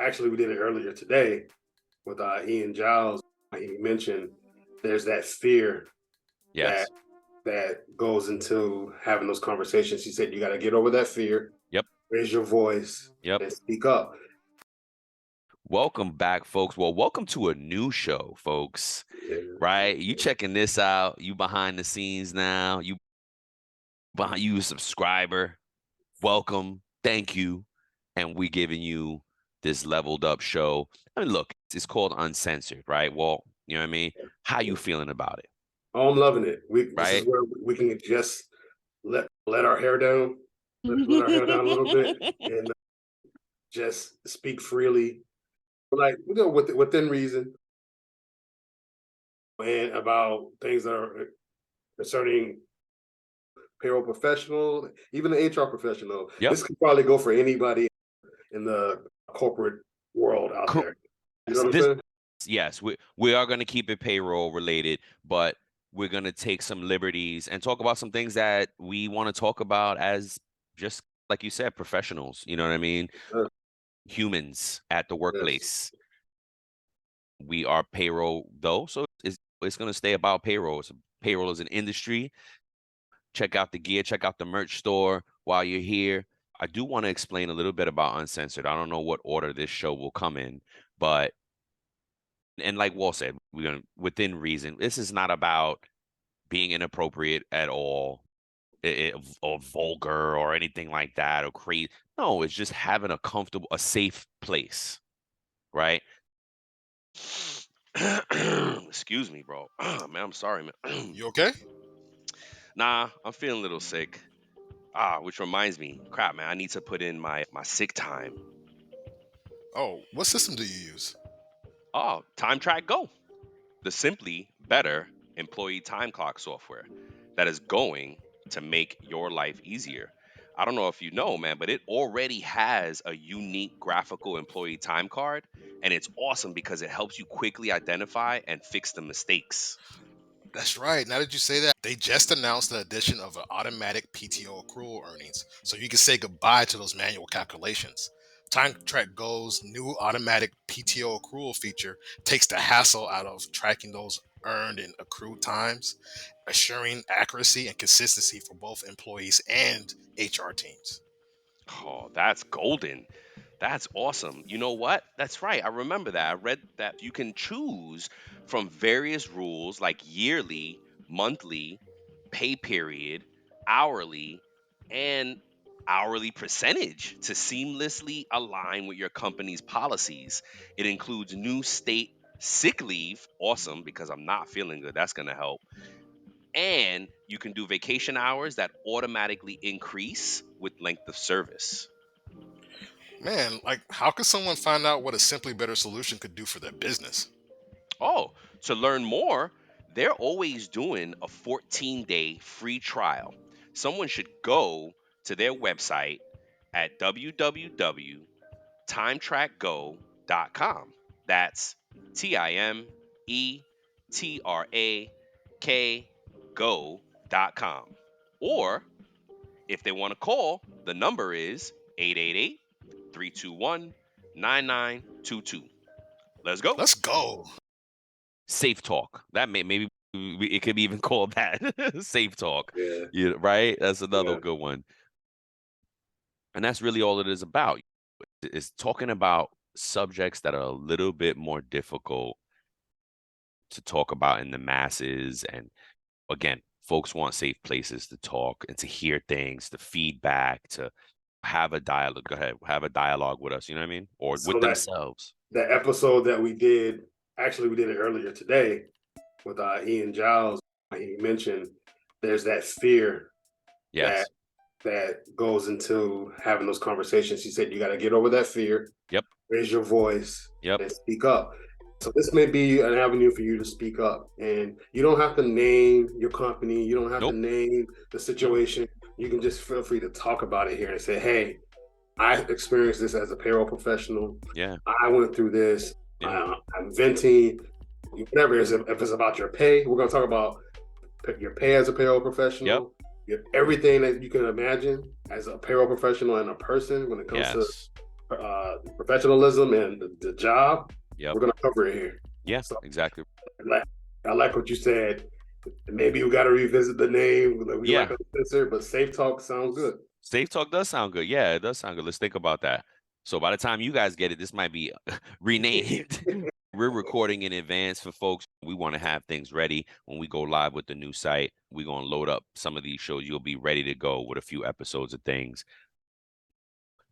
actually, we did it earlier today with Ian Giles. He mentioned there's that fear Yes. that goes into having those conversations. He said you got to get over that fear. Yep. Raise your voice. Yep. And speak up. Welcome back, folks. Well, welcome to a new show, folks. Yeah. Right? You checking this out? You behind the scenes now? You a subscriber? Welcome. Thank you. And we giving you this leveled up show. I mean, look, it's called Uncensored, right? Well, you know what I mean? How you feeling about it? Oh, I'm loving it. This is Right? where we can just let our hair down, let our hair down a little bit, and just speak freely, like within reason, and about things that are concerning payroll professional, even the HR professional. Yep. This could probably go for anybody in the corporate world out there. You know what I'm saying? Yes, we are going to keep it payroll related, but we're going to take some liberties and talk about some things that we want to talk about as, just like you said, professionals. You know what I mean? Humans at the workplace. Yes. We are payroll, though, so it's going to stay about payroll. Payroll is an industry. Check out the gear, check out the merch store while you're here. I do want to explain a little bit about Uncensored. I don't know what order this show will come in, but, and like Walt said, we're going to, within reason, this is not about being inappropriate at all, or vulgar or anything like that, or crazy. No, it's just having a comfortable, a safe place, right? Excuse me, bro. Man, I'm sorry, man. You okay? Nah, I'm feeling a little sick. Which reminds me, crap, man, I need to put in my sick time. Oh, what system do you use? Oh, TrakGO, the simply better employee time clock software that is going to make your life easier. I don't know if you know, man, but it already has a unique graphical employee time card, and it's awesome because it helps you quickly identify and fix the mistakes. That's right. Now that you say that, they just announced the addition of an automatic PTO accrual earnings, so you can say goodbye to those manual calculations. TrakGo's new automatic PTO accrual feature takes the hassle out of tracking those earned and accrued times, assuring accuracy and consistency for both employees and HR teams. Oh, that's golden. That's awesome. You know what? That's right. I remember that. I read that you can choose from various rules like yearly, monthly, pay period, hourly, and hourly percentage to seamlessly align with your company's policies. It includes new state sick leave. Awesome, because I'm not feeling good. That's going to help. And you can do vacation hours that automatically increase with length of service. Man, like, how could someone find out what a simply better solution could do for their business? Oh, to learn more, they're always doing a 14-day free trial. Someone should go to their website at www.timetrackgo.com. That's TIMETRAK go.com. Or if they want to call, the number is 888-321-9922. Let's go. Let's go. Safe talk. That maybe it could be even called that. Safe talk. Yeah. Right? That's another good one. And that's really all it is about. It's talking about subjects that are a little bit more difficult to talk about in the masses. And again, folks want safe places to talk and to hear things, to feedback, to have a dialogue. Go ahead, have a dialogue with us. You know what I mean? Or with themselves. That episode that we did, actually, we did it earlier today with Ian Giles. He mentioned there's that fear that goes into having those conversations. He said you got to get over that fear. Yep. Raise your voice. Yep. And speak up. So this may be an avenue for you to speak up, and you don't have to name your company. You don't have to name the situation. You can just feel free to talk about it here and say, "Hey, I experienced this as a payroll professional. Yeah, I went through this. Yeah. I'm venting. Whatever it is, if it's about your pay, we're going to talk about your pay as a payroll professional. Yep. Everything that you can imagine as a payroll professional and a person when it comes to professionalism and the job, Yep. we're gonna cover it here. Yeah, So exactly. I like what you said. Maybe we got to revisit the name. We Yeah. like Uncensored, but Safe Talk sounds good. Safe Talk does sound good. Yeah, it does sound good. Let's think about that. So by the time you guys get it, this might be renamed. We're recording in advance for folks. We want to have things ready when we go live with the new site. We're going to load up some of these shows. You'll be ready to go with a few episodes of things.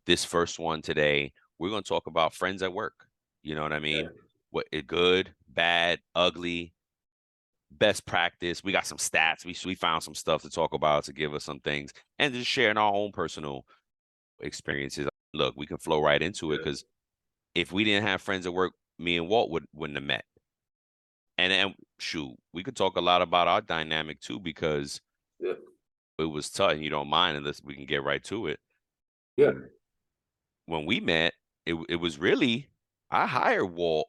This first one today, we're going to talk about friends at work. You know what I mean? Yeah. What good, bad, ugly, best practice. We got some stats. We found some stuff to talk about to give us some things and just sharing our own personal experiences. Look, we can flow right into it because if we didn't have friends at work, me and Walt wouldn't have met. And shoot, we could talk a lot about our dynamic too because Yeah. it was tough. And you don't mind, unless we can get right to it. Yeah. When we met, it was really, I hired Walt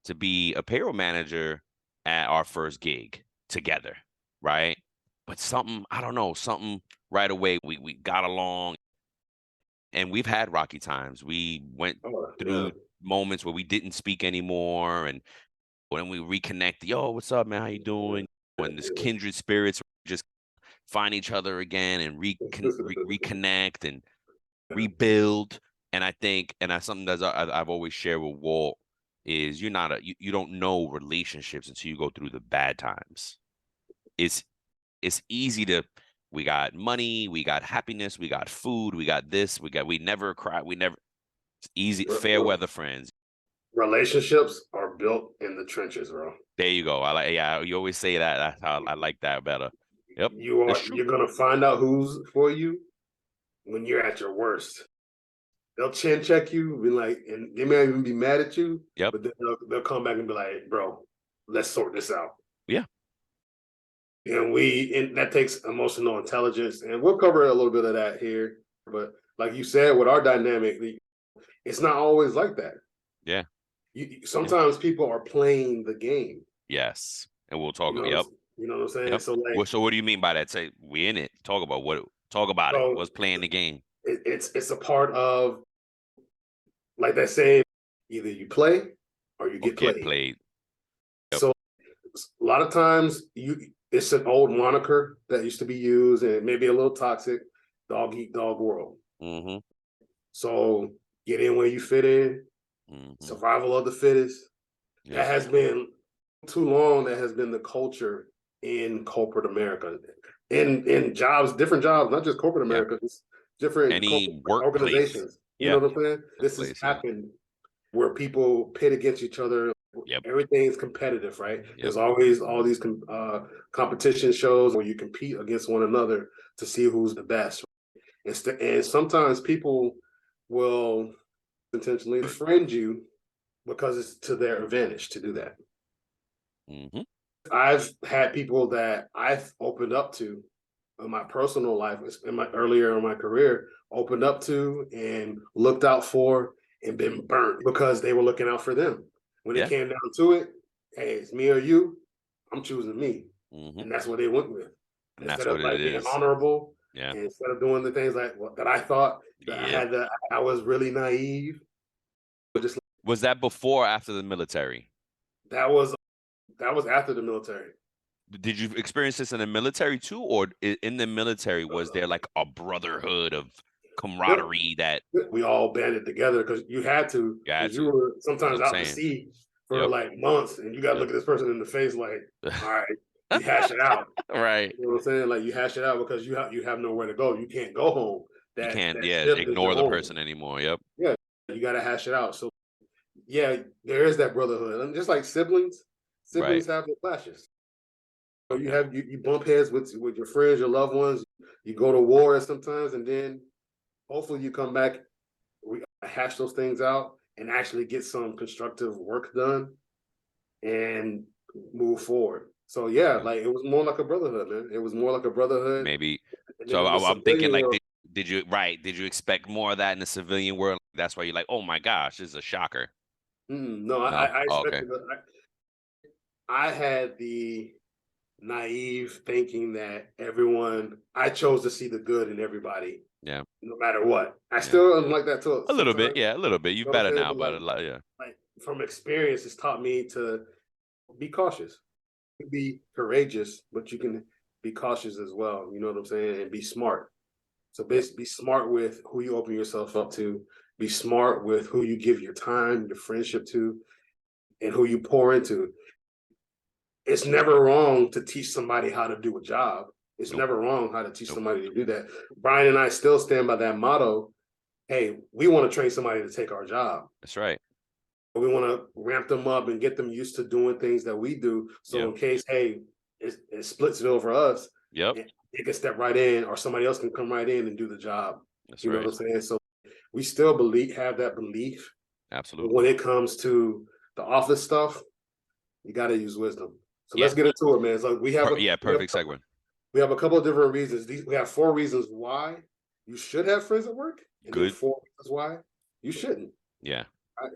to be a payroll manager at our first gig together, right? But something, I don't know, something right away, we got along. And we've had rocky times. We went through moments where we didn't speak anymore, and when we reconnect, yo, what's up, man? How you doing? When this kindred spirits just find each other again and reconnect and rebuild. And I think, and that's something that I've always shared with Walt, is you don't know relationships until you go through the bad times. It's easy to, we got money, we got happiness, we got food, we got this, we never cry, it's easy, fair weather friends. Relationships are built in the trenches, bro. There you go. You always say that. That's how I like that better. Yep. You're gonna find out who's for you when you're at your worst. They'll chin check you, be like, and they may even be mad at you. Yep. But then they'll come back and be like, bro, let's sort this out. Yeah. And that takes emotional intelligence, and we'll cover a little bit of that here. But like you said, with our dynamic, it's not always like that. Yeah. Sometimes people are playing the game. Yes. And we'll talk. You know what I'm saying? Yep. So like, so what do you mean by that? Say we in it. Talk about it. What's playing the game? It's a part of, like that saying, either you play or you get played. Yep. So a lot of times it's an old moniker that used to be used, and maybe a little toxic, dog eat dog world. Mm-hmm. So get in where you fit in. Mm-hmm. Survival of the fittest. Yep. That has been too long. That has been the culture in corporate America, in jobs, different jobs, not just corporate America, just different organizations. You know what I'm saying? This has happened where people pit against each other. Yep. Everything's competitive, right? Yep. There's always all these competition shows where you compete against one another to see who's the best. And sometimes people will intentionally befriend you because it's to their advantage to do that. Mm-hmm. I've had people that I've opened up to in my personal life, earlier in my career, opened up to and looked out for and been burnt because they were looking out for them. When it came down to it, hey, it's me or you, I'm choosing me. Mm-hmm. And that's what they went with. And instead of like being honorable, and instead of doing the things like that I thought that I was really naive. Was that before or after the military? That was after the military. Did you experience this in the military too, or in the military was there like a brotherhood of camaraderie that we all banded together because you had to? Because you were sometimes out to sea for like months, and you got to look at this person in the face like, all right, you hash it out, right? You know what I'm saying? Like you hash it out because you have nowhere to go. You can't go home. You can't ignore the person anymore. Yep. Yeah, you got to hash it out. So yeah, there is that brotherhood, and just like siblings have their clashes. So you bump heads with your friends, your loved ones. You go to war sometimes, and then hopefully you come back, we hash those things out, and actually get some constructive work done, and move forward. So like it was more like a brotherhood, man. It was more like a brotherhood. Maybe. So I'm thinking like, did you expect more of that in the civilian world? That's why you're like, oh my gosh, this is a shocker. No, I expected. I had the naive thinking that I chose to see the good in everybody. Yeah. No matter what. I Yeah. still am like that too. A little bit. Sometimes, Yeah, a little bit. You you know what better I'm saying? now, But but a lot, yeah. like from experience, it's taught me to be cautious. Be courageous, but you can be cautious as well. You know what I'm saying? And be smart. So be smart with who you open yourself up to. Be smart with who you give your time, your friendship to, and who you pour into. It's never wrong to teach somebody how to do a job. It's Nope. never wrong how to teach Nope. somebody to do that. Brian and I still stand by that motto. Hey, we want to train somebody to take our job. That's right. We want to ramp them up and get them used to doing things that we do. So Yep. in case, hey, it splits it over us, Yep. they can step right in, or somebody else can come right in and do the job. That's You know right. what I'm saying? So we still have that belief. But Absolutely. when it comes to the office stuff, you got to use wisdom. So Yeah. let's get into it, man. So we have perfect segue. We have a couple of different reasons. We have 4 reasons why you should have friends at work, and then Good. 4 reasons why you shouldn't. Yeah.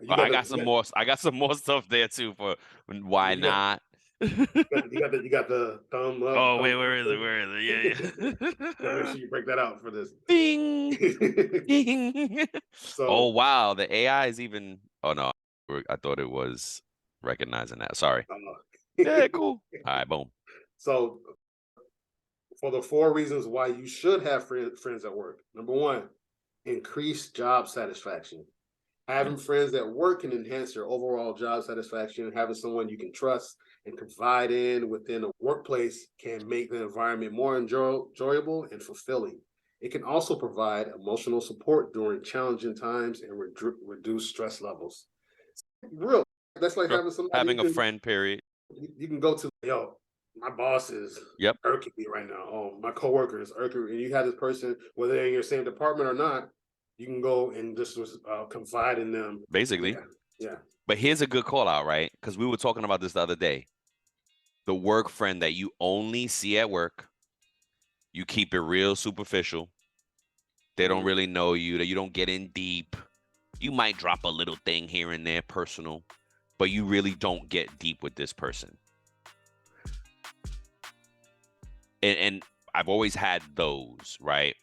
You I got some more. I got some more stuff there too for why not. You got the thumb up. Oh thumb wait, up. where is it? Where is it? Yeah. Gotta make sure you break that out for this. Bing. Bing. So, oh wow, the AI is even. Oh no, I thought it was recognizing that. Sorry. Yeah, cool. All right, boom. So, for the 4 reasons why you should have friends at work. Number 1, increase job satisfaction. Having friends at work can enhance your overall job satisfaction. Having someone you can trust and confide in within a workplace can make the environment more enjoyable and fulfilling. It can also provide emotional support during challenging times and reduce stress levels. Real, that's like having somebody having a friend. Period. You can go to. Yo, my boss is irking me right now. Oh, my coworker is irking me. And you have this person, whether they're in your same department or not, you can go and just confide in them. Basically. Yeah. But here's a good call out, right? Because we were talking about this the other day. The work friend that you only see at work, you keep it real superficial. They don't really know you, that you don't get in deep. You might drop a little thing here and there, personal, but you really don't get deep with this person. And I've always had those, right?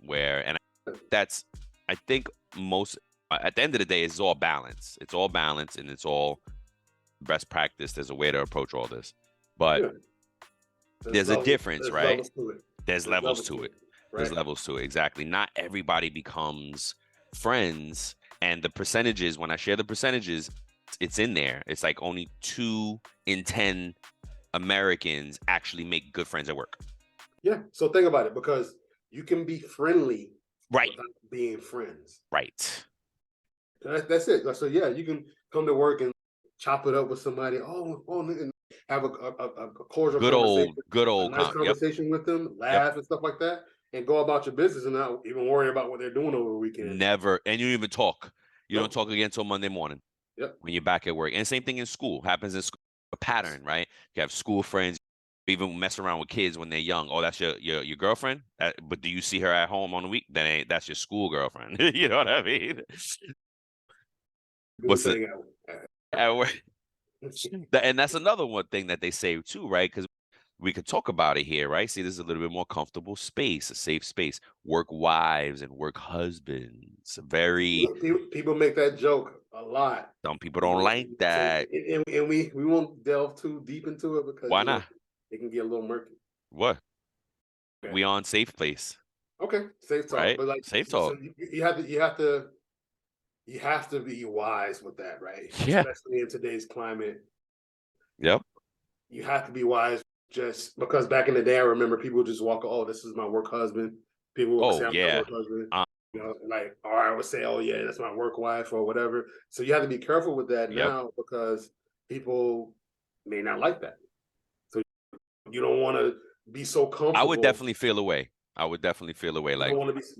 I think most, at the end of the day, it's all balance. It's all balance and it's all best practice. There's a way to approach all this. But there's a difference, right? There's levels to it. There's levels to it. Exactly. Not everybody becomes friends. And the percentages, when I share the percentages, it's in there. It's like only 2 in 10 Americans actually make good friends at work. Yeah. So think about it, because you can be friendly without being friends. Right. That's it. So yeah, you can come to work and chop it up with somebody. And have a cordial conversation. Good old nice conversation with them, laugh and stuff like that, and go about your business and not even worry about what they're doing over the weekend. Never. And you don't even talk. You don't talk again until Monday morning. Yep. When you're back at work. And same thing in school. Happens in school. A pattern, right? You have school friends, even mess around with kids when they're young. Oh, that's your girlfriend? But do you see her at home on the week? That's your school girlfriend. You know what I mean? What's it? At work. And that's another one thing that they say too, right? Because we could talk about it here, right? See, this is a little bit more comfortable space, a safe space. Work wives and work husbands. Very. People make that joke a lot. Some people don't like that. And we won't delve too deep into it because why not? It can get a little murky. What? Okay. We on safe place. Okay, safe talk. Right? But like safe talk. So you have to be wise with that, right? Yeah. Especially in today's climate. Yep. You have to be wise, just because back in the day, I remember people just walk, oh, this is my work husband. People would say, I'm my work husband. Or I would say, oh yeah, that's my work wife or whatever. So you have to be careful with that now, because people may not like that. So you don't want to be so comfortable. I would definitely feel away. Like, you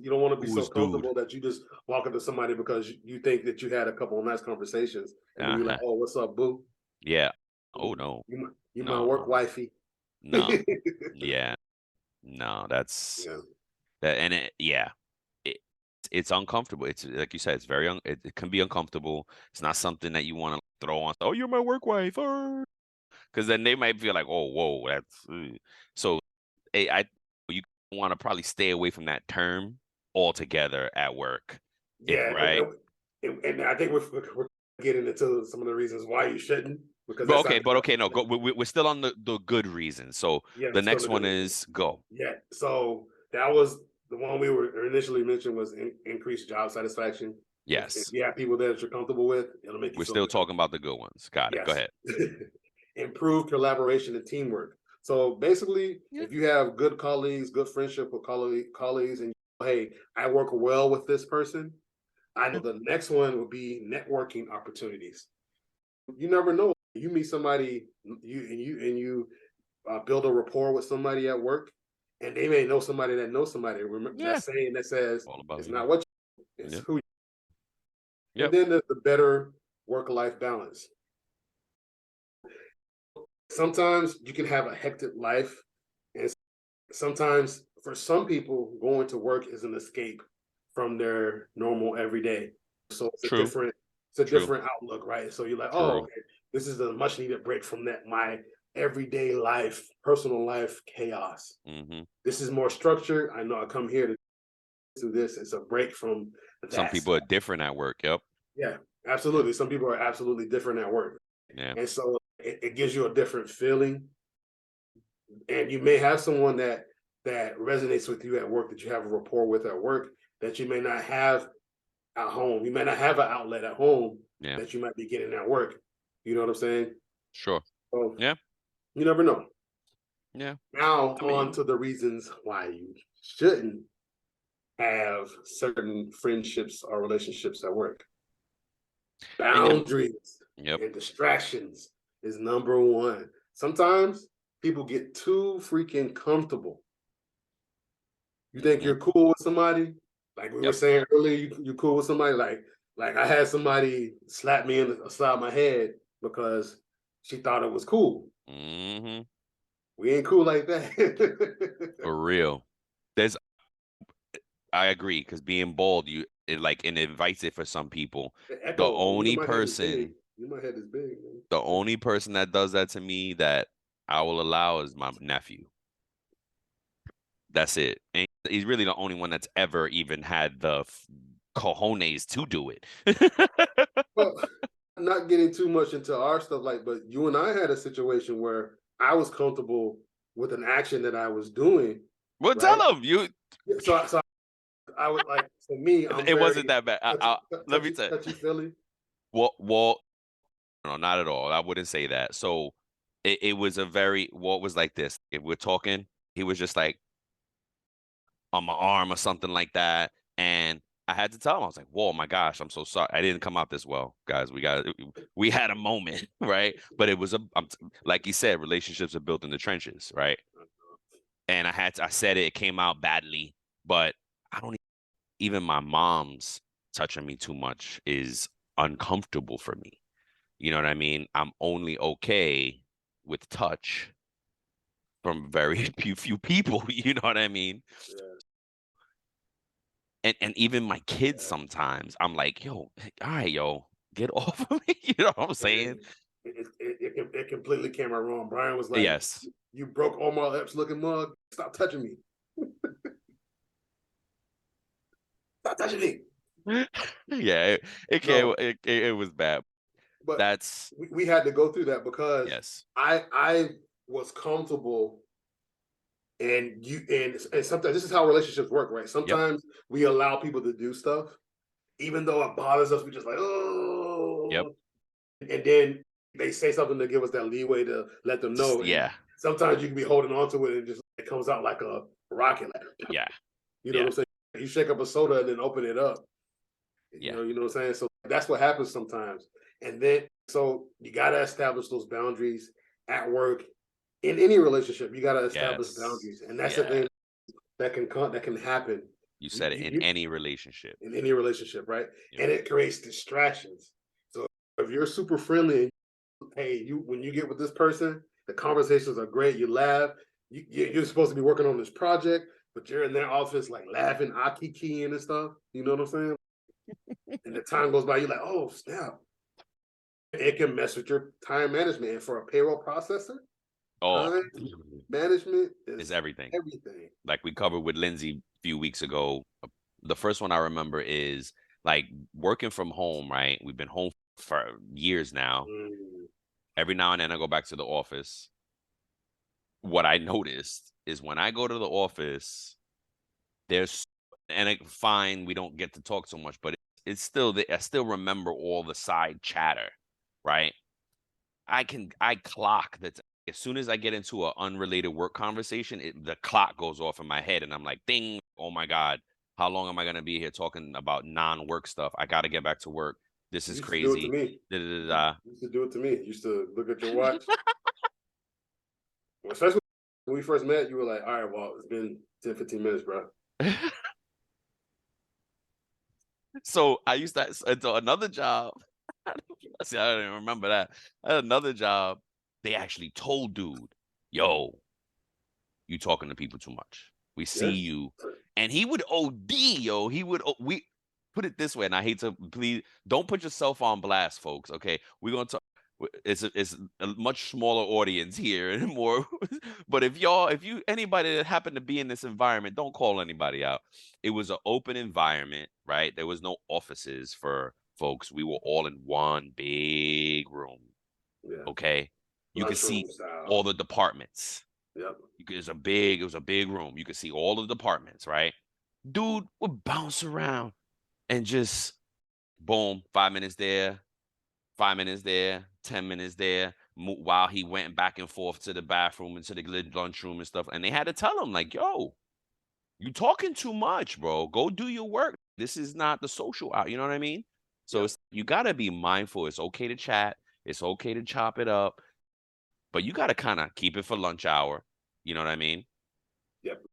don't want to be so comfortable that you just walk up to somebody because you think that you had a couple of nice conversations and you're like, oh, what's up, boo? Yeah. Oh no. You my work wifey. No. Yeah. No, that's that, and it's uncomfortable. It's like you said, it's very it can be uncomfortable. It's not something that you want to throw on. Oh, you're my work wife, because then they might feel like, oh, whoa, that's so. You want to probably stay away from that term all together at work. Yeah, Right. and I think we're getting into some of the reasons why you shouldn't, because But that's okay, no, go. We're still on the good reasons. So yeah, the it's still next the one good. is go. Yeah, so that was the one we were initially mentioned was increased job satisfaction. If Yes, you have people that you're comfortable with, it'll make you we're feel still good. talking about the good ones. Got it. Go Yes. ahead. Improve collaboration and teamwork. So basically, Yeah. if you have good colleagues, good friendship with colleagues, and hey, I work well with this person, I know the next one would be networking opportunities. You never know. You meet somebody, you build a rapport with somebody at work, and they may know somebody that knows somebody. Remember Yeah. that saying that says All about it's you. not what you, it's Yep. who. Yep. And then the better work-life balance. Sometimes you can have a hectic life, and sometimes for some people, going to work is an escape from their normal everyday. So it's True. a True. different outlook, right? So you're like, oh, True. okay, this is a much needed break from that my everyday life, personal life chaos. Mm-hmm. This is more structured. I know I come here to do this. It's a break from that. Some people are different at work. Yep. Yeah, absolutely. Some people are absolutely different at work. Yeah. And so it gives you a different feeling. And you may have someone that resonates with you at work, that you have a rapport with at work, that you may not have at home. You may not have an outlet at home Yeah. that you might be getting at work. You know what I'm saying? Sure. So Yeah. you never know. Yeah. Now I mean, on to the reasons why you shouldn't have certain friendships or relationships at work. and yeah. Boundaries Yep. and distractions is number one. Sometimes people get too freaking comfortable. You think you're cool with somebody, like we were Yep. saying earlier, you cool with somebody, like I had somebody slap me in the side of my head because she thought it was cool. Mm-hmm. We ain't cool like that. For real. I agree, because being bald, it invites it for some people. The Echo, only person, my head is big, man. the only person that does that to me that I will allow is my nephew. That's it. And he's really the only one that's ever even had the cojones to do it. Well, not getting too much into our stuff, but you and I had a situation where I was comfortable with an action that I was doing. Well, right? tell him you. So I would like, for me, I'm It wasn't that bad. Let me tell you. touchy Philly. Well, no, not at all. I wouldn't say that. So it was a very, Walt was like this. If we're talking, he was just like on my arm or something like that. And I had to tell him, I was like, whoa, my gosh, I'm so sorry. I didn't come out this well, guys. We had a moment, right? But it was like you said, relationships are built in the trenches, right? And I said it came out badly, but I don't even my mom's touching me too much is uncomfortable for me. You know what I mean? I'm only okay with touch from very few people. You know what I mean? Yeah. And even my kids sometimes, I'm like, yo, all right, yo, get off of me. You know what I'm saying? It completely came out wrong. Brian was like, Yes. "You broke Omar Epps looking mug. Stop touching me. Stop touching me." Yeah, No, it was bad. but That's we had to go through that because yes. I was comfortable, and sometimes this is how relationships work, right? Sometimes we allow people to do stuff, even though it bothers us. We just like, Yep. oh, and then they say something to give us that leeway to let them know. And Yeah. sometimes you can be holding on to it and just it comes out like a rocket. Like, Yeah. you know what I'm saying? You shake up a soda and then open it up. Yeah. You know what I'm saying? So that's what happens sometimes. And then so you gotta establish those boundaries at work, in any relationship. You gotta establish boundaries. And that's the thing that can happen. You said it in any relationship. In any relationship, right? Yep. And it creates distractions. So if you're super friendly, hey, when you get with this person, the conversations are great. You laugh. You're supposed to be working on this project, but you're in their office like laughing, akikiing and stuff. You know what I'm saying? And the time goes by, you're like, oh snap! It can mess with your time management. And for a payroll processor, time management is everything. Everything. Like we covered with Lindsay a few weeks ago, The first one I remember is like working from home, right? We've been home for years now. Every now and then I go back to the office. What I noticed is when I go to the office, there's, and fine, we don't get to talk so much, but it's still, I still remember all the side chatter, right? I clock that as soon as I get into an unrelated work conversation, the clock goes off in my head and I'm like, ding, oh my God, how long am I going to be here talking about non-work stuff? I got to get back to work. This is crazy. Do it to me. Da, da, da, da. You used to do it to me. You used to look at your watch. Especially when we first met, you were like, all right, well, it's been 10, 15 minutes, bro. So I used to, until another job. See, I don't even remember that. I had another job. They actually told dude, yo, you talking to people too much. We see you. And he would OD, yo. He would, we put it this way, and I hate to, please don't put yourself on blast, folks. Okay. We're going to talk. It's a much smaller audience here and more. But if anybody that happened to be in this environment, don't call anybody out. It was an open environment, right? There was no offices for folks. We were all in one big room. Yeah. Okay. You could see style. all the departments. Yep. It was a big room. You could see all the departments, right? Dude would bounce around and just boom, 5 minutes there, 5 minutes there, 10 minutes there, while he went back and forth to the bathroom and to the lunchroom and stuff. And they had to tell him, like, yo, you talking too much, bro. Go do your work. This is not the social out. You know what I mean? So you got to be mindful. It's okay to chat. It's okay to chop it up. But you got to kind of keep it for lunch hour. You know what I mean? Yep.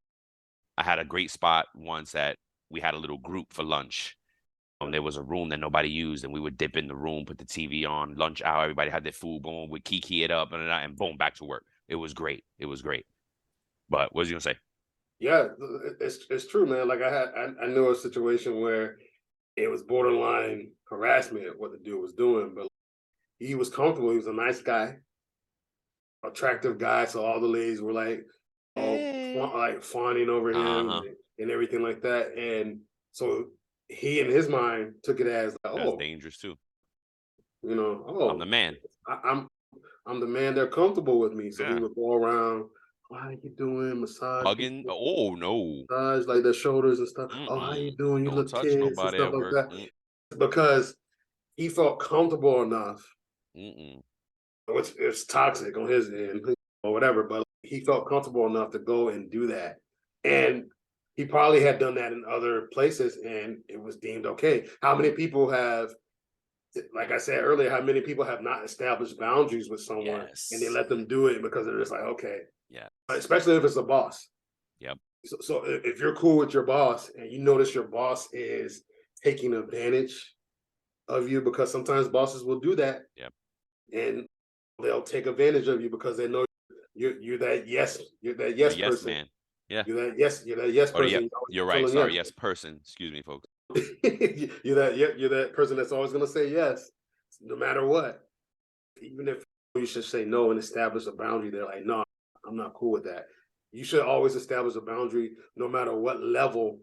I had a great spot once that we had a little group for lunch. There was a room that nobody used, and we would dip in the room, put the TV on, lunch hour. Everybody had their food, boom, we'd kiki it up, and boom, back to work. It was great. It was great. But what was you gonna say? Yeah, it's true, man. Like I knew a situation where it was borderline harassment what the dude was doing, but he was comfortable. He was a nice guy, attractive guy. So all the ladies were like, like fawning over him and everything like that. And so he, in his mind, took it as like, that's dangerous too. You know, I'm the man. I'm the man. They're comfortable with me, so he would go around. How you doing? Massage. Hugging. Oh no. Massage like their shoulders and stuff. Oh, how you doing? You look kids and stuff like that. Because he felt comfortable enough, which is toxic on his end or whatever, but he felt comfortable enough to go and do that. And he probably had done that in other places and it was deemed okay. How many people have, like I said earlier, how many people have not established boundaries with someone and they let them do it because they're just like, okay. Yeah. Especially if it's a boss. Yep. So if you're cool with your boss and you notice your boss is taking advantage of you, because sometimes bosses will do that. Yep. And they'll take advantage of you because they know you're that yes person. Man. Yeah. You're that yes person. You're right. Sorry, yes person. Excuse me, folks. you're that person that's always gonna say yes, no matter what. Even if you should say no and establish a boundary, they're like, no, I'm not cool with that. You should always establish a boundary no matter what level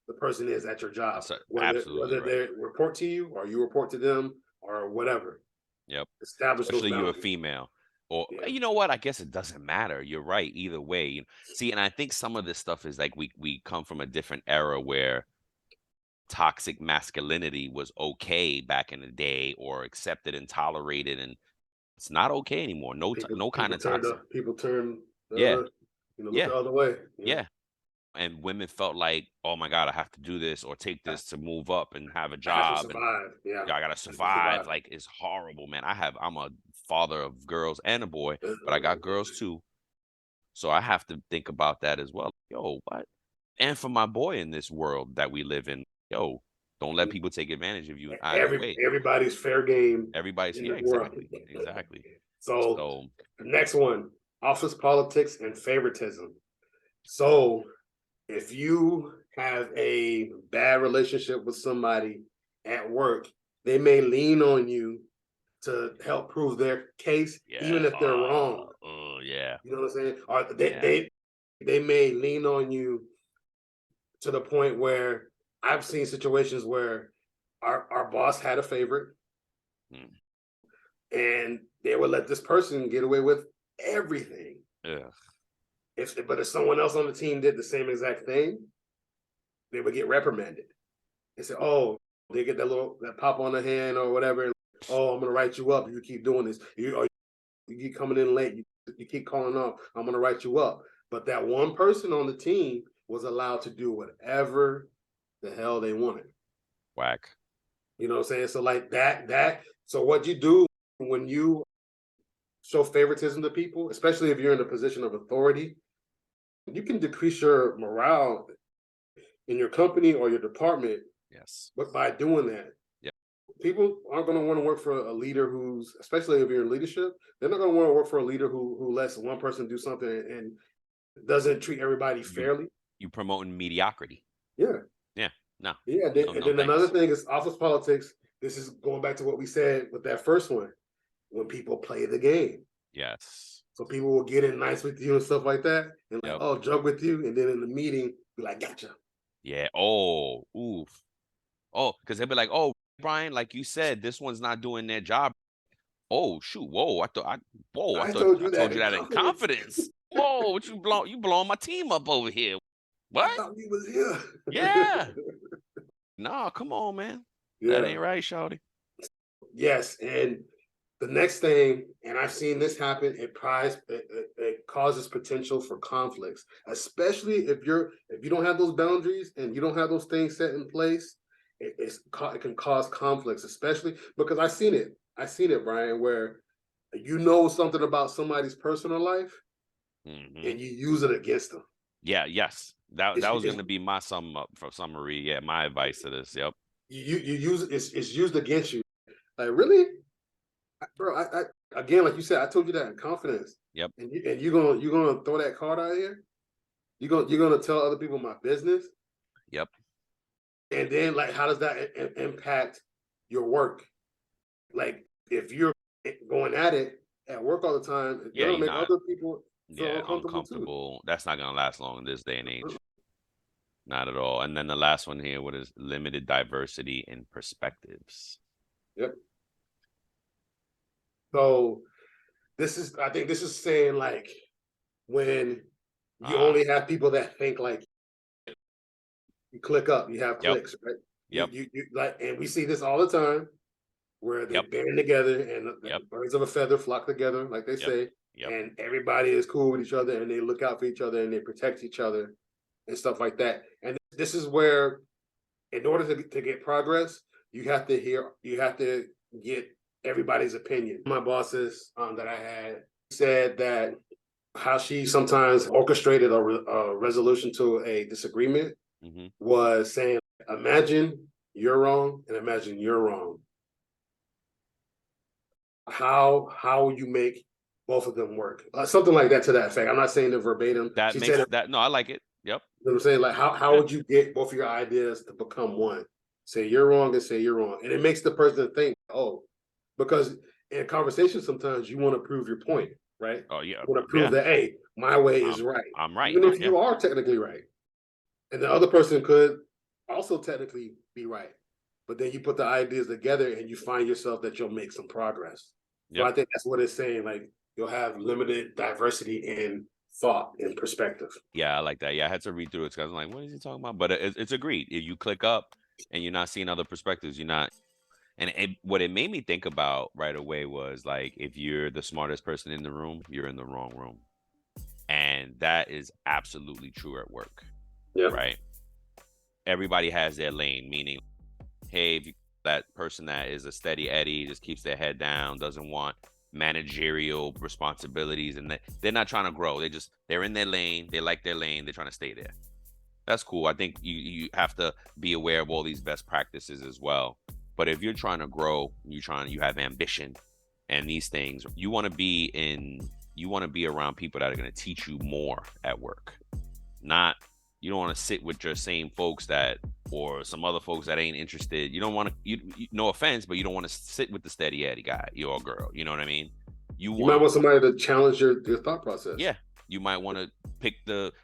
the person is at your job. Whether they report to you or you report to them or whatever. Yep. Establish Especially you're a female. Or you know what? I guess it doesn't matter. You're right. Either way. See, and I think some of this stuff is like we come from a different era where toxic masculinity was okay back in the day or accepted and tolerated, and it's not okay anymore. No kind of toxic. People turn look the other way. Yeah. And women felt like, oh my God, I have to do this or take this to move up and have a job. I gotta survive. Like, it's horrible, man. I'm a father of girls and a boy, but I got girls too. So I have to think about that as well. Yo, what? And for my boy in this world that we live in, yo, don't let people take advantage of you in either way. Everybody's fair game. Everybody's exactly. So the next one, office politics and favoritism. So if you have a bad relationship with somebody at work, they may lean on you to help prove their case, even if they're wrong. Yeah. You know what I'm saying? Or they may lean on you to the point where I've seen situations where our boss had a favorite, and they would let this person get away with everything. Yeah. But if someone else on the team did the same exact thing, they would get reprimanded. They say, "Oh, they get that pop on the hand or whatever. Oh, I'm gonna write you up if you keep doing this. You keep coming in late. You keep calling off. I'm gonna write you up." But that one person on the team was allowed to do whatever the hell they wanted. Whack. You know what I'm saying? So like that. So what you do when you show favoritism to people, especially if you're in a position of authority, you can decrease your morale in your company or your department. Yes. But by doing that, people aren't going to want to work for a leader who's, especially if you're in leadership, they're not going to want to work for a leader who lets one person do something and doesn't treat everybody fairly. You promoting mediocrity. Yeah. Yeah. No. Yeah. And then another thing is office politics. This is going back to what we said with that first one. When people play the game. Yes. So people will get in nice with you and stuff like that. And like, oh, joke with you. And then in the meeting, be like, gotcha. Yeah. Oh, oof. Oh, because they'll be like, oh, Brian, like you said, this one's not doing their job. Oh, shoot. Whoa. I told you that in confidence. Whoa, what you blowing my team up over here. What? I thought he was here. Yeah. Nah, come on, man. Yeah. That ain't right, shawty. Yes. And the next thing, and I've seen this happen, it causes potential for conflicts, especially if you don't have those boundaries and you don't have those things set in place. It can cause conflicts, especially because I've seen it, Brian, where you know something about somebody's personal life and you use it against them. Yeah, yes. That was going to be my summary. Yeah, my advice to this. Yep. You use it's used against you. Like, really? Bro, I again, like you said, I told you that in confidence. Yep. And you're gonna throw that card out here? You're gonna tell other people my business? Yep. And then, like, how does that impact your work? Like, if you're going at it at work all the time, you're gonna make other people feel uncomfortable too. That's not gonna last long in this day and age. Not at all. And then the last one here, what is limited diversity in perspectives? Yep. So I think this is saying, like, when you only have people that think like you click up, you have clicks, right? Yep. You like, and we see this all the time where they band together and the birds of a feather flock together, like they say, and everybody is cool with each other and they look out for each other and they protect each other and stuff like that. And this is where, in order to get progress, you have to get everybody's opinion. My bosses that I had said that how she sometimes orchestrated a resolution to a disagreement was saying, imagine you're wrong and imagine you're wrong. How will you make both of them work? Something like that to that effect. I'm not saying the verbatim. That makes that. No, I like it. Yep. You know what I'm saying? Like, how would you get both of your ideas to become one? Say you're wrong and say you're wrong. And it makes the person think, oh, because in a conversation, sometimes you want to prove your point, right? Oh, yeah. You want to prove that, hey, my way is right. I'm right. Even if you are technically right. And the other person could also technically be right. But then you put the ideas together and you find yourself that you'll make some progress. So I think that's what it's saying. Like, you'll have limited diversity in thought and perspective. Yeah, I like that. Yeah, I had to read through it because I was like, what is he talking about? But it's agreed. If you click up and you're not seeing other perspectives, you're not. And what it made me think about right away was, like, if you're the smartest person in the room, you're in the wrong room. And that is absolutely true at work. Yeah. Right? Everybody has their lane, meaning, hey, if you, that person that is a steady Eddie, just keeps their head down, doesn't want managerial responsibilities, and they're not trying to grow. They're in their lane. They like their lane. They're trying to stay there. That's cool. I think you have to be aware of all these best practices as well. But if you're trying to grow, you have ambition and these things, you want to be around people that are going to teach you more at work. You don't want to sit with your same folks or some other folks that ain't interested. You don't want to, no offense, but you don't want to sit with the steady Eddie guy, or girl. You know what I mean? You might want somebody to challenge your thought process. Yeah. You might want to pick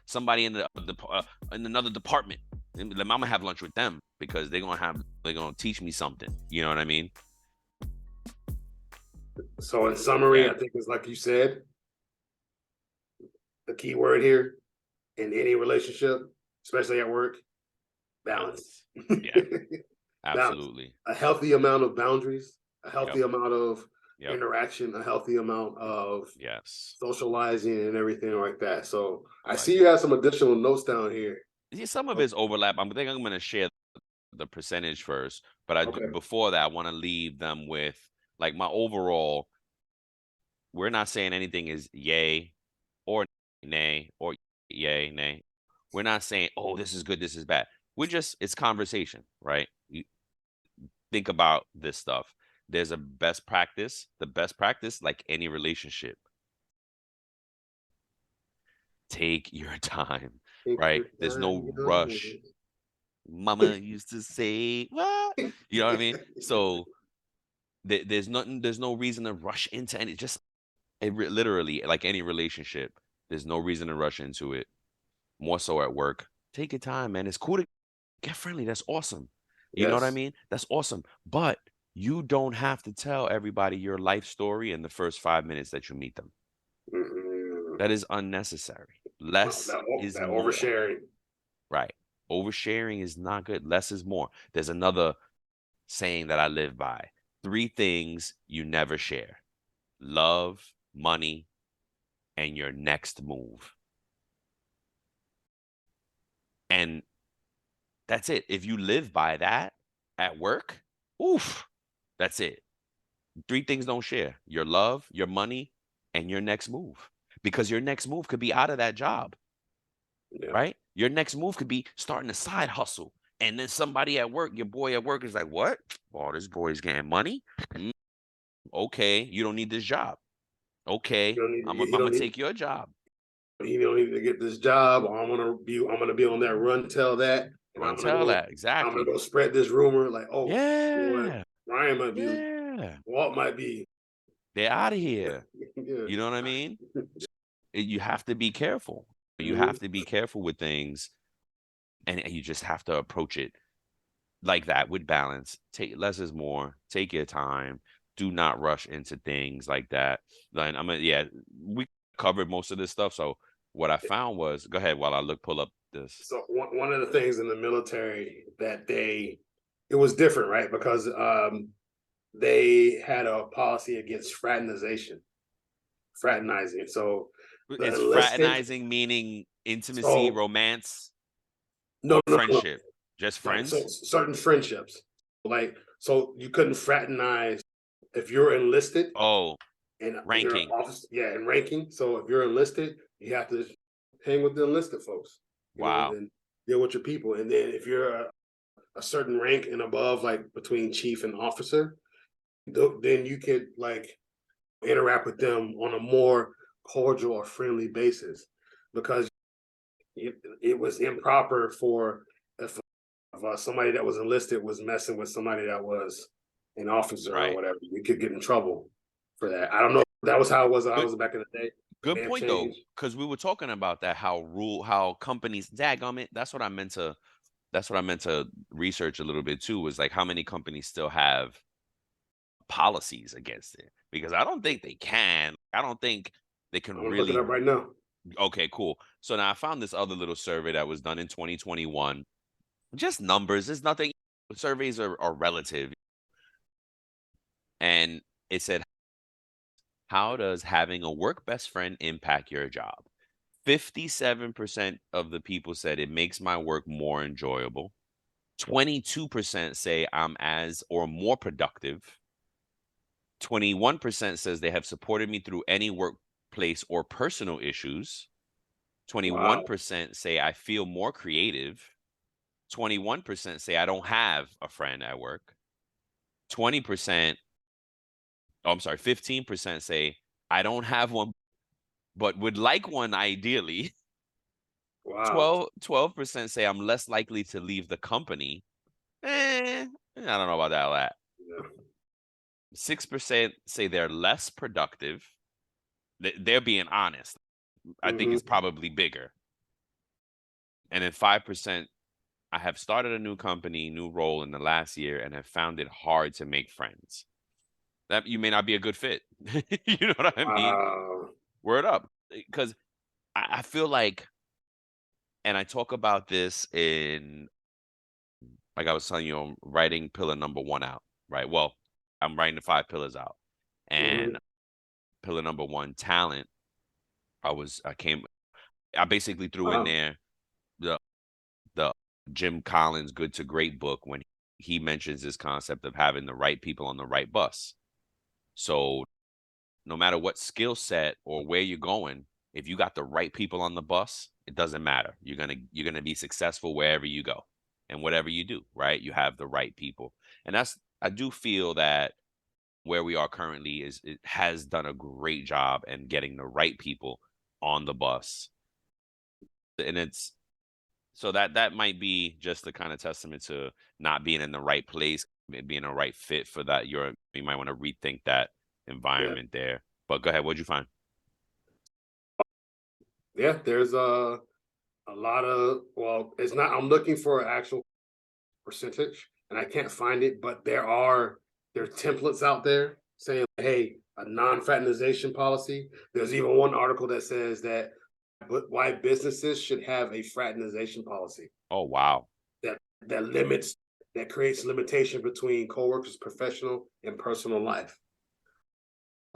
somebody in another department I'm gonna have lunch with them because they're gonna teach me something. You know what I mean? So in summary, Yeah. I think it's like you said, the key word here in any relationship, especially at work, balance. Yeah, Balance. absolutely. A healthy amount of boundaries, a healthy Yep. amount of Yep. interaction, a healthy amount of Yes. socializing and everything like that. So I Like see you have some additional notes down here. see, some of it's overlap. I think I'm gonna share the percentage first, but Okay. before that, I want to leave them with like my overall. We're not saying anything is yay or nay or yay nay. We're not saying, oh, this is good, this is bad. We're just, it's conversation, right? You think about this stuff. There's a best practice. The best practice, like any relationship, take your time, Take right? your There's time, no young rush. Mama used to say, what? You know what I mean? So there's nothing, there's no reason to rush into any, just literally like any relationship. There's no reason to rush into it. More so at work. Take your time, man. It's cool to get friendly. That's awesome. You know what I Yes. mean? That's awesome. But you don't have to tell everybody your life story in the first 5 minutes that you meet them. Mm-mm. That is unnecessary. No, Less is that more. oversharing. Right. Oversharing is not good. Less is more. There's another saying that I live by. 3 things you never share: love, money, and your next move. And that's it. If you live by that at work, oof, that's it. 3 things don't share: your love, your money, and your next move. Because your next move could be out of that job, Yeah. right? Your next move could be starting a side hustle. And then somebody at work, your boy at work is like, what? Oh, this boy's getting money. Okay, you don't need this job. Okay, You don't need I'm to, you gonna don't need take your job. you don't need to get this job, or I'm gonna be on that run tell that, and Run tell that. I'm gonna Exactly. go spread this rumor like, oh, you know what, Yeah. Ryan might be, Yeah. Walt might be. They're out of here. Yeah. You know what I mean? You have to be careful. You Mhm. have to be careful with things, and you just have to approach it like that with balance. Take less is more. Take your time. Do not rush into things like that. Then yeah, we covered most of this stuff. So what I found was, go ahead while I pull up this. So one of the things in the military that it was different, right? Because they had a policy against fraternizing. So the Is enlisted, fraternizing meaning intimacy, so romance, no, or no, no, friendship? Just like so friends? certain friendships, like so you couldn't fraternize if you're enlisted Oh, and you're ranking. officer, yeah, in ranking. So if you're enlisted, you have to hang with the enlisted folks, Wow. and deal with your people. And then if you're a certain rank and above, like between chief and officer, then you could like interact with them on a more cordial or friendly basis, because it was improper for if somebody that was enlisted was messing with somebody that was an officer or Right. whatever. You could get in trouble for that. I don't know if that was how it was. I Good was back in the day. It may good have point though, changed. because we were talking about that, how companies, daggum it, that's what I meant to research a little bit too, was like how many companies still have policies against it. Because I don't think they can. I don't think they can I'm gonna look it really. up right now. Okay, cool. So now I found this other little survey that was done in 2021. Just numbers. There's nothing. Surveys are relative. And it said, how does having a work best friend impact your job? 57% of the people said it makes my work more enjoyable. 22% say I'm as or more productive. 21% says they have supported me through any workplace or personal issues. Wow. 21% say I feel more creative. 21% say I don't have a friend at work. 20%, oh, I'm sorry, 15% say I don't have one, but would like one ideally. Wow. 12% say I'm less likely to leave the company. I don't know about that. Yeah. 6% say they're less productive. They're being honest. I think Mm-hmm. it's probably bigger. And then 5% I have started a new company, new role in the last year, and have found it hard to make friends. That you may not be a good fit. You know what I mean? Word up. Because I feel like, and I talk about this in, like I was telling you, I'm writing pillar number 1 out, right? Well, I'm writing the 5 pillars out. And pillar number 1, talent, I basically threw in there the the Jim Collins Good to Great book when he mentions this concept of having the right people on the right bus. So no matter what skill set or where you're going, if you got the right people on the bus, it doesn't matter. You're gonna be successful wherever you go and whatever you do, right? You have the right people. And I do feel that where we are currently it has done a great job in getting the right people on the bus. And it's so that might be just the kind of testament to not being in the right place, being a right fit for that. You might want to rethink that environment there. But go ahead, what'd you find? Yeah, there's a lot of, well, it's not, I'm looking for an actual percentage and I can't find it, but there are templates out there saying, hey, a non-fraternization policy. There's even one article that says that why businesses should have a fraternization policy. Oh wow. That creates limitation between coworkers' professional and personal life.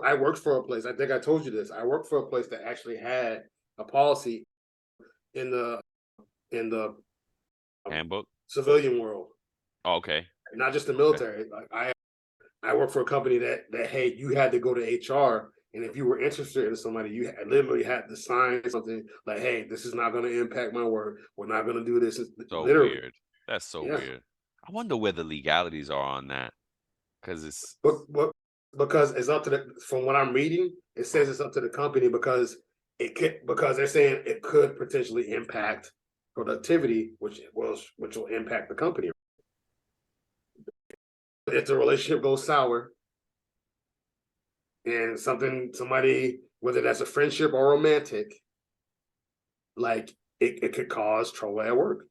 I worked for a place, I think I told you this. I worked for a place that actually had a policy in the Handbook? civilian world. Oh, okay. Not just the military. Okay. Like I work for a company that hey, you had to go to HR, and if you were interested in somebody, you literally had to sign something like, hey, this is not going to impact my work. We're not going to do this. So literally weird. That's so weird. I wonder where the legalities are on that. Because it's because it's up to from what I'm reading, it says it's up to the company because they're saying it could potentially impact productivity, which will impact the company. If the relationship goes sour and somebody, whether that's a friendship or romantic, like it could cause trouble at work.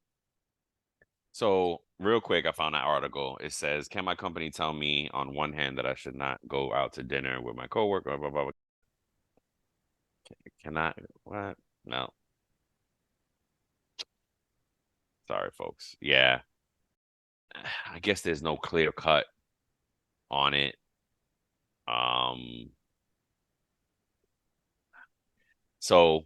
So real quick, I found that article. It says, can my company tell me on one hand that I should not go out to dinner with my coworker? Blah, blah, blah. Cannot, what? No. Sorry, folks. Yeah. I guess there's no clear cut on it. So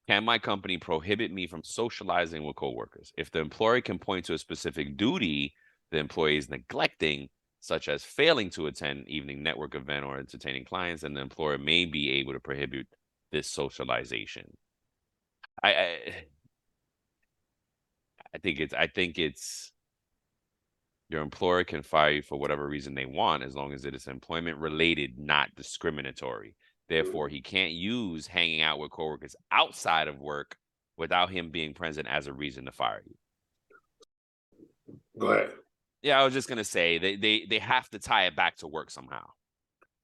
can my company prohibit me from socializing with coworkers? If the employer can point to a specific duty the employee is neglecting, such as failing to attend an evening network event or entertaining clients, then the employer may be able to prohibit this socialization. I think it's your employer can fire you for whatever reason they want as long as it is employment related, not discriminatory. Therefore, he can't use hanging out with coworkers outside of work without him being present as a reason to fire you. Go ahead. Yeah, I was just gonna say they have to tie it back to work somehow.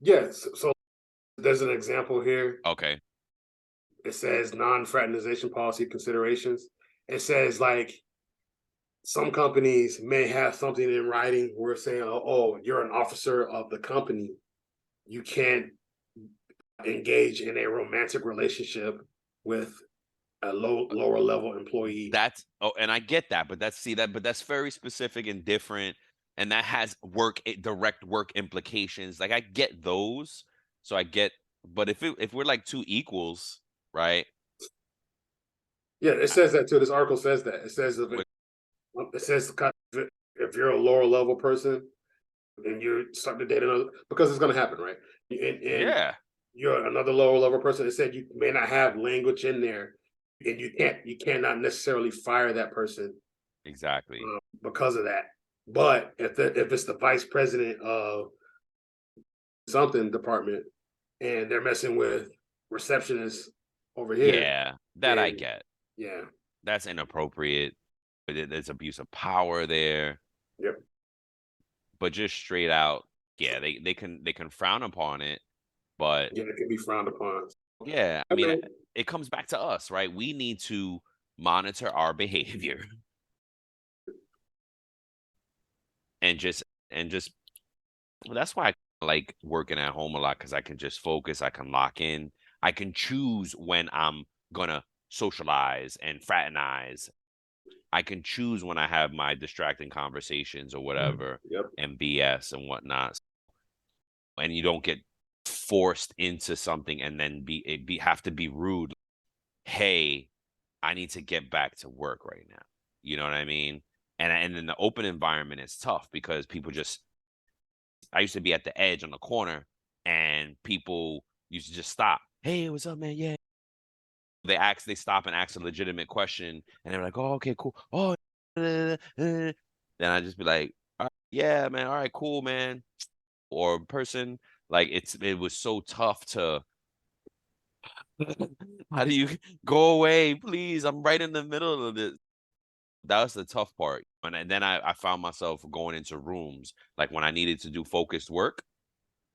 Yes. So there's an example here. Okay. It says non-fraternization policy considerations. It says like some companies may have something in writing where it's saying, oh, you're an officer of the company. You can't engage in a romantic relationship with a lower level employee. And I get that, but that's very specific and different, and that has direct work implications. Like I get those, so I get, but if we're like two equals, right? Yeah, it says that too. This article says that. It says if you're a lower level person and you start to date another, because it's going to happen, right? And yeah, you're another lower level person. It said you may not have language in there, and you cannot necessarily fire that person exactly because of that. But if it's the vice president of something department and they're messing with receptionists over here, yeah, that I get. Yeah, that's inappropriate. There's abuse of power there. Yep. But just straight out, yeah, they can frown upon it, but yeah, it can be frowned upon. Yeah, I mean, it comes back to us, right? We need to monitor our behavior. and just well, that's why I like working at home a lot, because I can just focus, I can lock in, I can choose when I'm gonna socialize and fraternize. I can choose when I have my distracting conversations or whatever, Yep. and BS and whatnot. And you don't get forced into something and then have to be rude. Hey, I need to get back to work right now. You know what I mean? And in the open environment, it's tough because people just. I used to be at the edge on the corner, and people used to just stop. Hey, what's up, man? Yeah. They stop and ask a legitimate question, and they're like, "Oh, okay, cool. Oh," then I just be like, "All right, yeah, man. All right, cool, man." Or person, like it was so tough to. How do you go away, please? I'm right in the middle of this. That was the tough part, and then I found myself going into rooms like when I needed to do focused work.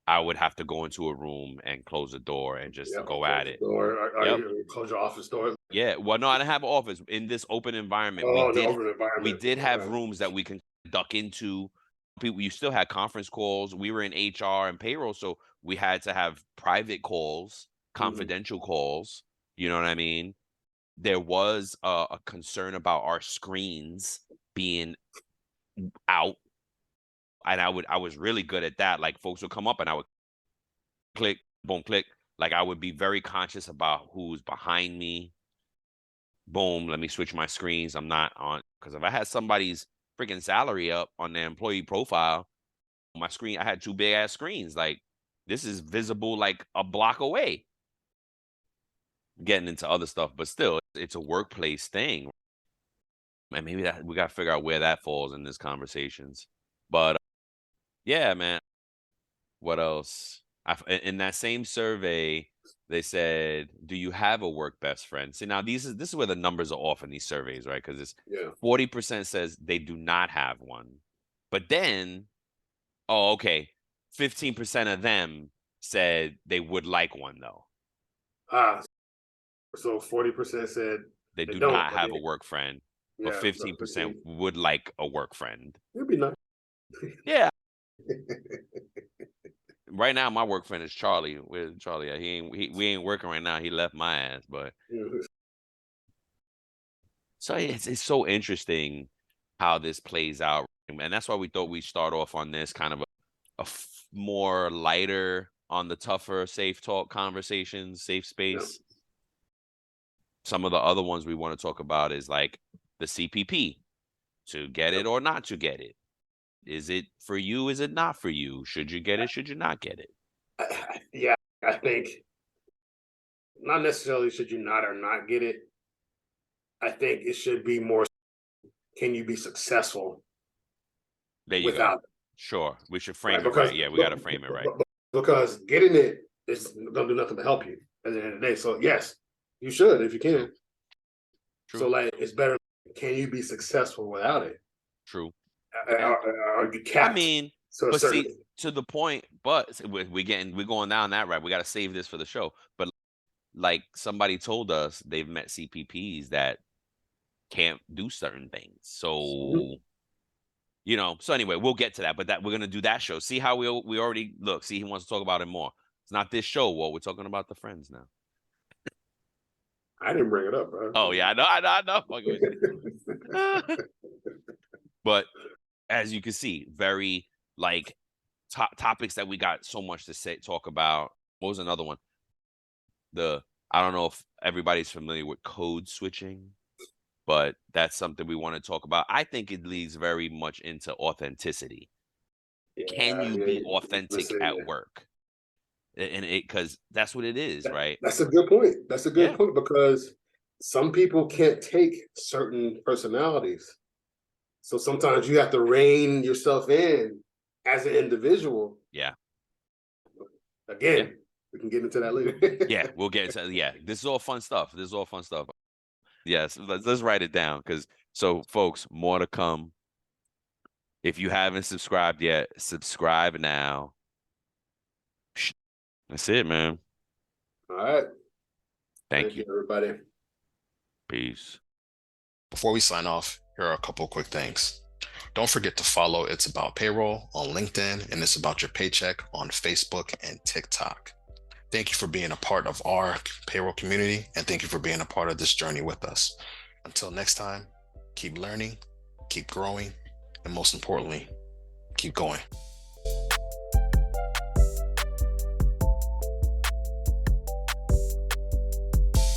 I would have to go into a room and close the door and just Yep. go Close at the it. door. Yep. Close your office door. Yeah. Well, no, I didn't have an office in this open environment. Oh, in the open We environment. did have rooms that we can duck into. People, you still had conference calls. We were in HR and payroll, so we had to have private calls, confidential calls. You know what I mean? There was a concern about our screens being out, and I was really good at that. Like folks would come up and I would click, boom, click. Like I would be very conscious about who's behind me. Boom, let me switch my screens. I'm not on, because if I had somebody's freaking salary up on their employee profile, my screen, I had two big ass screens. Like this is visible like a block away. Getting into other stuff, but still, it's a workplace thing. And maybe that we got to figure out where that falls in this conversations. But yeah, man. What else? In that same survey, they said, "Do you have a work best friend?" See, now this is where the numbers are off in these surveys, right? Because it's 40% says they do not have one, but then, oh, okay, 15% of them said they would like one though. So 40% said They do don't not have a work friend, but 15% would like a work friend. It'd be nice. Yeah. Right now, my work friend is Charlie. With Charlie, we ain't working right now. He left my ass, but so it's so interesting how this plays out, and that's why we thought we'd start off on this kind of a more lighter, on the tougher, safe talk conversations, safe space. Yep. Some of the other ones we want to talk about is like the CPP, to get it or not to get it. Is it for you? Is it not for you? Should you get it? Should you not get it? Yeah, I think not necessarily should you not or not get it. I think it should be more, can you be successful without it? Sure, we should frame it right. Yeah, we got to frame it right. Because getting it is going to do nothing to help you at the end of the day. So yes, you should if you can. True. So like, it's better. Can you be successful without it? True. Are you capped? I mean, but see, to the point, but we're going down that right. We got to save this for the show. But like somebody told us, they've met CPPs that can't do certain things. So, you know, so anyway, we'll get to that. But that we're gonna do that show. See how we already look. See, he wants to talk about it more. It's not this show. Well, we're talking about the friends now. I didn't bring it up, bro. Oh yeah, I know. But as you can see, very like topics that we got so much to talk about. What was another one? I don't know if everybody's familiar with code switching, but that's something we want to talk about. I think it leads very much into authenticity. Yeah, can you be authentic at work? And because that's what it is, right? That's a good point. That's a good point, because some people can't take certain personalities. So sometimes you have to rein yourself in as an individual. Yeah. Again, we can get into that later. Yeah, we'll get into this is all fun stuff. Yes, let's write it down, because so folks, more to come. If you haven't subscribed yet, subscribe now. That's it, man. All right. Thank you, everybody. Peace. Before we sign off, here are a couple quick things. Don't forget to follow It's About Payroll on LinkedIn and It's About Your Paycheck on Facebook and TikTok. Thank you for being a part of our payroll community, and thank you for being a part of this journey with us. Until next time, keep learning, keep growing, and most importantly, keep going.